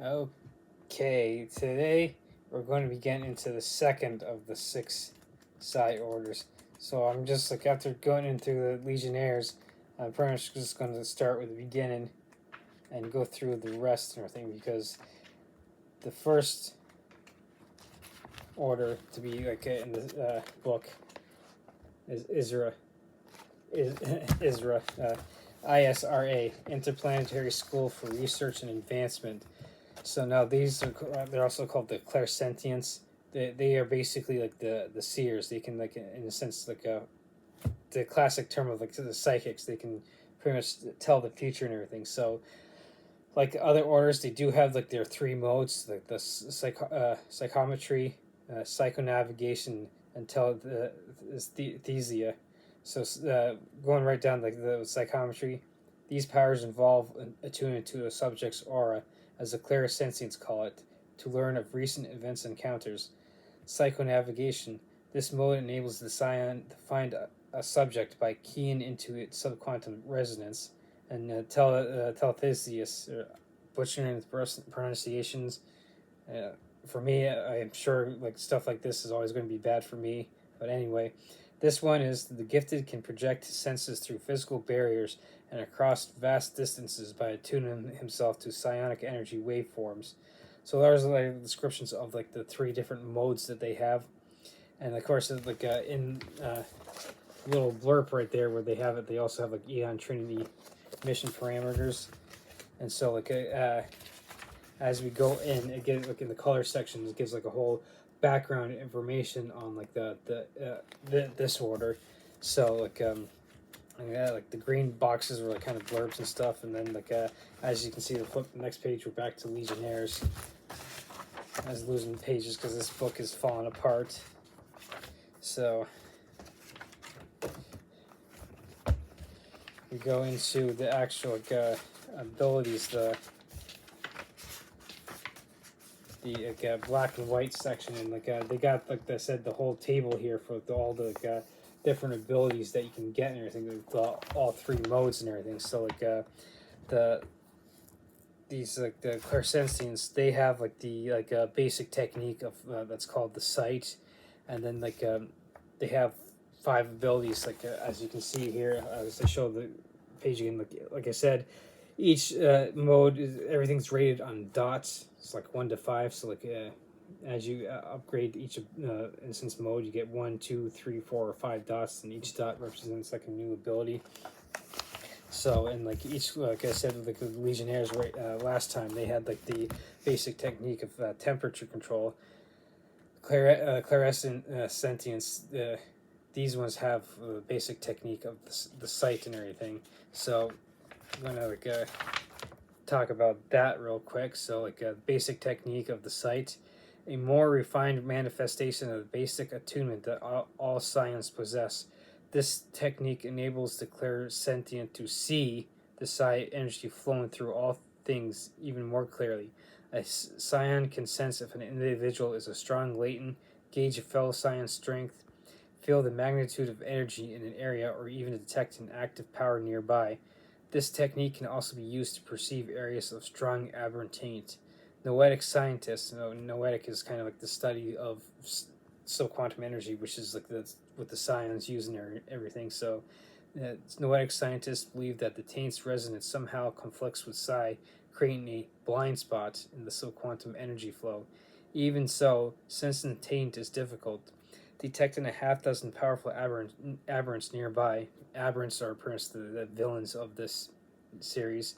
Okay, today we're going to be getting into the second of the 6 psi orders. So I'm just like, after going into the Legionnaires, I'm pretty much just going to start with the beginning and go through the rest and everything, because the first order to be like in the book is ISRA, ISRA, Interplanetary School for Research and Advancement. So now these are they're also called the clairsentience. They are basically like the seers. They can, like, in a sense, like the classic term of like the psychics. They can pretty much tell the future and everything. So like other orders, they do have like their 3 modes, like the psychometry, psychonavigation, and telethesia. So going right down like the psychometry, these powers involve attunement to a subject's aura, as the clairsentients call it, to learn of recent events and encounters. Psychonavigation. This mode enables the scion to find a subject by keying into its subquantum resonance. And telethesius, butchering the pronunciations. For me, I'm sure like stuff like this is always going to be bad for me. But anyway, this one is the gifted can project his senses through physical barriers and across vast distances by attuning himself to psionic energy waveforms. So there's like descriptions of like the 3 different modes that they have, and of course, like in little blurb right there where they have it, they also have like Eon Trinity mission parameters. And so like as we go in, it gives like in the color section, it gives like a whole background information on like this order. So like like the green boxes were like kind of blurbs and stuff, and then like as you can see, the next page, we're back to Legionnaires. I was losing pages because this book is falling apart. So we go into the actual like abilities, the black and white section, and like they got, like I said, the whole table here for all the like different abilities that you can get and everything, like all 3 modes and everything. So like these like the clairsentients, they have like the like basic technique of that's called the sight, and then like they have 5 abilities, like as you can see here, as I show the page again. Like I said, each mode is, everything's rated on dots. It's like 1 to 5. So like as you upgrade each instance mode, you get 1, 2, 3, 4, or 5 dots, and each dot represents like a new ability. So, and like each, like I said, like the Legionnaires last time, they had like the basic technique of temperature control. Clairsentience, these ones have the basic technique of the sight and everything. So I'm gonna like talk about that real quick. So like a basic technique of the sight, a more refined manifestation of the basic attunement that all science possess. This technique enables the clairsentient to see the psi energy flowing through all things even more clearly. A scion can sense if an individual is a strong latent, gauge a fellow scion's strength, feel the magnitude of energy in an area, or even detect an active power nearby. This technique can also be used to perceive areas of strong aberrant taint. Noetic scientists, noetic is kind of like the study of subquantum energy, which is like what the scions use and everything. So noetic scientists believe that the taint's resonance somehow conflicts with psi, creating a blind spot in the subquantum energy flow. Even so, sensing the taint is difficult. Detecting a half dozen powerful aberrants nearby. Aberrants are perhaps the villains of this series.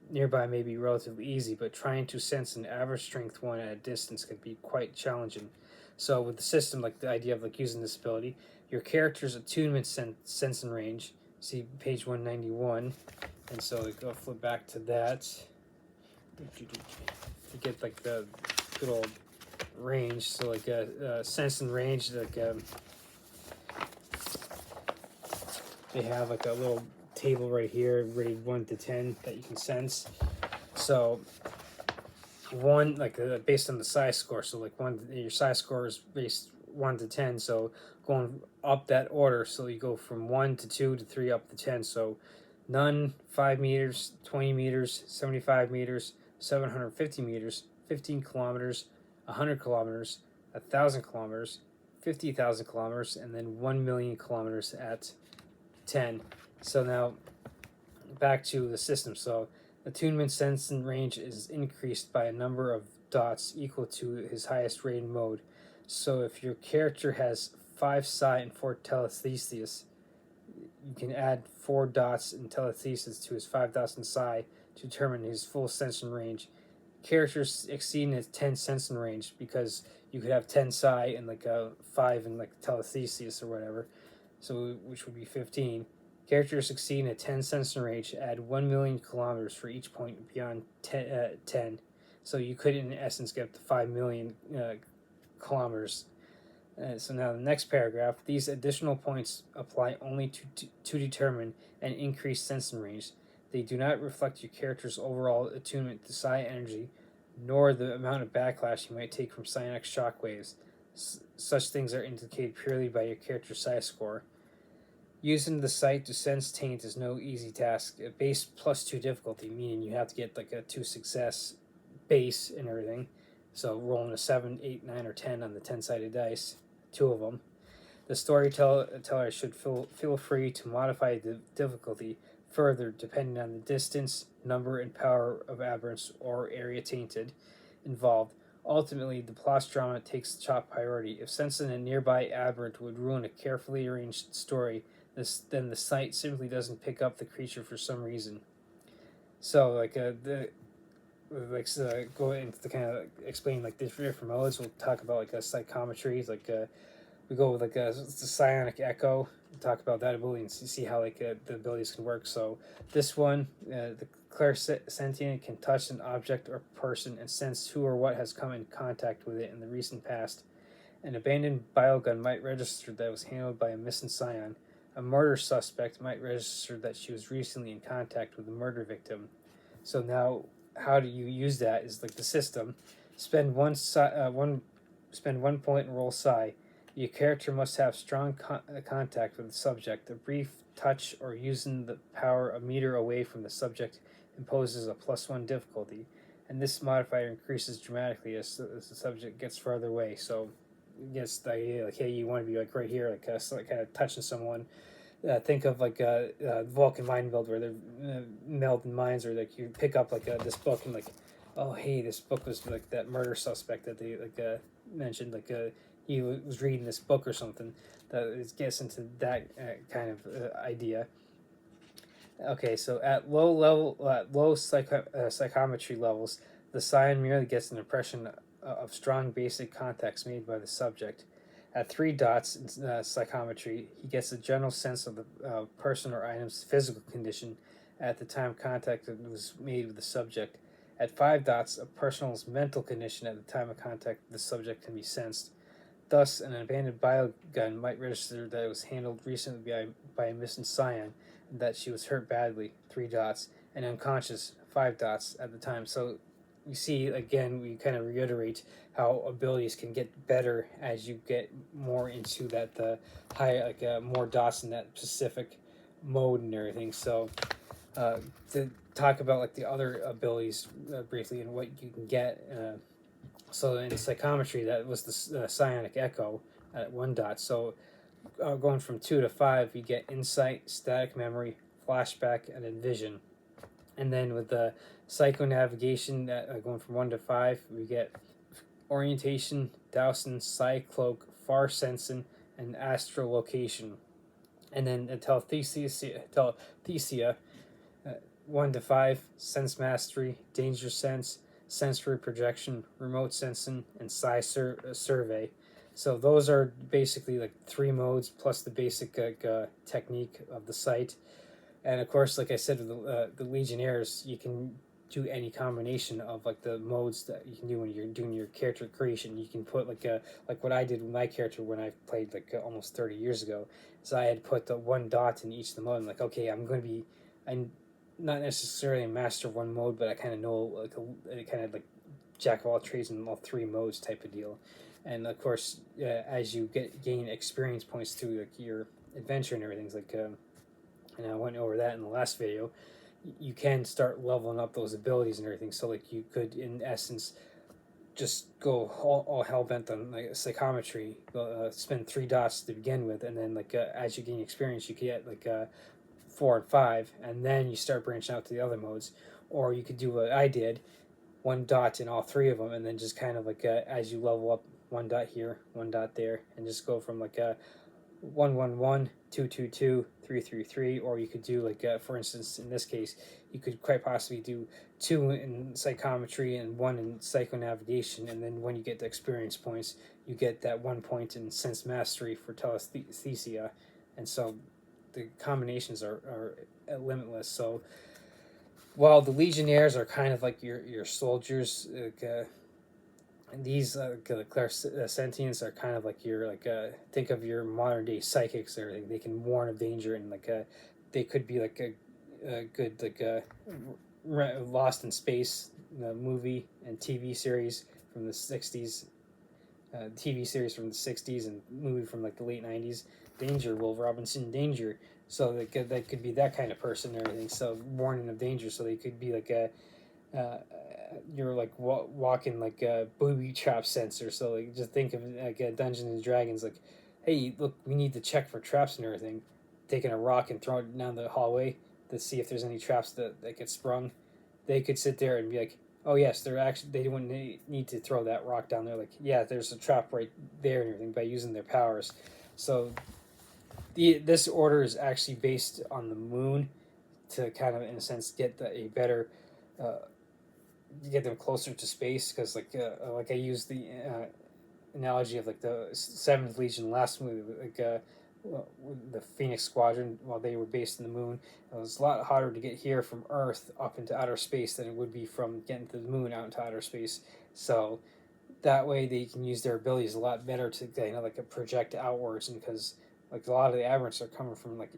Nearby may be relatively easy, but trying to sense an average strength one at a distance can be quite challenging. So with the system, like the idea of like using this ability, your character's attunement sense and range. See page 191, and so like, I'll flip back to that to get like the good old range. So like sense and range, like they have like a little table right here rated 1 to 10 that you can sense. So 1, like based on the psi score, so like your psi score is based 1 to 10, so going up that order, so you go from 1 to 2 to 3 up to 10. So none, 5 meters, 20 meters, 75 meters, 750 meters, 15 kilometers, 100 kilometers, 1,000 kilometers, 50,000 kilometers, and then 1 million kilometers at 10. So now back to the system. So attunement sense and range is increased by a number of dots equal to his highest rated mode. So if your character has 5 psi and 4 telethesis, you can add 4 dots in telethesis to his 5 dots in psi to determine his full sense and range. Characters exceeding his 10 sense and range, because you could have 10 psi and like a 5 in like telethesis or whatever, so which would be 15. Characters exceeding a 10 sense and range add 1 million kilometers for each point beyond 10. So you could, in essence, get up to 5 million kilometers. So now the next paragraph, these additional points apply only to determine an increased sense and range. They do not reflect your character's overall attunement to psi energy, nor the amount of backlash you might take from psionic shockwaves. Such things are indicated purely by your character's psi score. Using the sight to sense taint is no easy task. A base +2 difficulty, meaning you have to get like a 2 success base and everything. So rolling a 7, 8, 9, or 10 on the 10-sided dice, 2 of them. The storyteller should feel free to modify the difficulty further depending on the distance, number, and power of aberrants or area tainted involved. Ultimately, the plot drama takes top priority. If sensing a nearby aberrant would ruin a carefully arranged story, then the site simply doesn't pick up the creature for some reason. So, go into the kind of explain like the different modes. We'll talk about like a psychometry, like we go with like the psionic echo. We'll talk about that ability and see how like the abilities can work. So this one, the clairsentient can touch an object or person and sense who or what has come in contact with it in the recent past. An abandoned biogun might register that it was handled by a missing scion. A murder suspect might register that she was recently in contact with a murder victim. So now, how do you use that? Is like the system. Spend one point and roll psi. Your character must have strong contact with the subject. A brief touch or using the power a meter away from the subject imposes a +1 difficulty, and this modifier increases dramatically as the subject gets farther away. So, yes, the idea like, hey, you want to be like right here, like kind of touching someone. Think of like Vulcan mind meld, where they're melding minds, or like you pick up like this book and like, oh hey, this book was like that murder suspect that they like mentioned, like he was reading this book or something. That it gets into that kind of idea. Okay, so at low psychometry levels, the scion merely gets an impression of strong basic contacts made by the subject. At 3 dots in psychometry, he gets a general sense of the person or item's physical condition at the time contact was made with the subject. At 5 dots, a person's mental condition at the time of contact with the subject can be sensed. Thus, an abandoned biogun might register that it was handled recently by a missing scion, and that she was hurt badly, 3 dots, and unconscious, 5 dots at the time. So you see, again, we kind of reiterate how abilities can get better as you get more into that high, like more dots in that specific mode and everything. So to talk about like the other abilities briefly and what you can get. So in psychometry, that was the psionic echo at 1 dot. So going from 2 to 5, you get insight, static memory, flashback, and envision. And then with the psychonavigation, going from 1 to 5, we get orientation, dowsing, cycloak, far sensing, and astrolocation. And then telethesia, 1 to 5, sense mastery, danger sense, sensory projection, remote sensing, and psi survey. So those are basically like 3 modes plus the basic technique of the sight. And of course, like I said, with the Legionnaires, you can do any combination of like the modes that you can do when you're doing your character creation. You can put like what I did with my character when I played like almost 30 years ago. So I had put the 1 dot in each of the mode. I'm like, okay, I'm not necessarily a master of one mode, but I kind of know like a kind of like jack of all trades in all 3 modes type of deal. And of course, as you gain experience points through like your adventure and everything, like and I went over that in the last video, you can start leveling up those abilities and everything. So like you could, in essence, just go all hell bent on like psychometry. Spend 3 dots to begin with, and then like as you gain experience, you get like 4 and 5, and then you start branching out to the other modes. Or you could do what I did, 1 dot in all 3 of them, and then just kind of like as you level up, 1 dot here, 1 dot there, and just go from like 111, 222, 333, or you could do like for instance in this case you could quite possibly do 2 in psychometry and 1 in psychonavigation, and then when you get the experience points you get that 1 point in sense mastery for telesthesia, and so the combinations are limitless. So while the legionnaires are kind of like your soldiers, these clairsentience are kind of like your think of your modern day psychics. Or they can warn of danger, and they could be like a good Lost in Space movie and TV series from the 60s, TV series from the 60s, and movie from like the late 90s. Danger, Will Robinson, danger. So that could be that kind of person and everything. So warning of danger. So they could be like uh, you're like walking like a booby trap sensor. So like just think of like Dungeons and Dragons. Like, hey, look, we need to check for traps and everything. Taking a rock and throwing it down the hallway to see if there's any traps that get sprung. They could sit there and be like, oh yes, they wouldn't need to throw that rock down there. Like, yeah, there's a trap right there and everything by using their powers. So this order is actually based on the moon to kind of in a sense get a better get them closer to space, because like I used the analogy of like the Seventh Legion last movie, like the Phoenix Squadron, while they were based in the moon. It was a lot harder to get here from Earth up into outer space than it would be from getting to the moon out into outer space. So that way they can use their abilities a lot better to like project outwards, and because like a lot of the aberrants are coming from like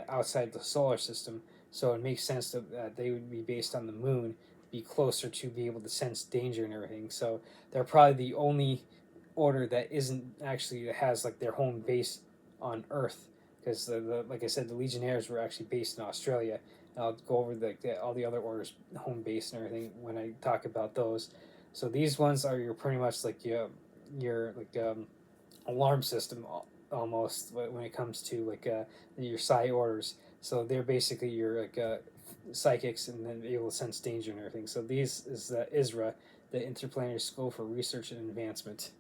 outside the solar system, so it makes sense that they would be based on the moon, be closer to be able to sense danger and everything. So they're probably the only order that isn't actually has like their home base on Earth, because like I said, the Legionnaires were actually based in Australia. I'll go over all the other orders home base and everything when I talk about those. So these ones are your pretty much like your like alarm system almost when it comes to like your psi orders. So they're basically your like psychics, and then able to sense danger and everything. So these is the ISRA, the Interplanetary School for Research and Advancement.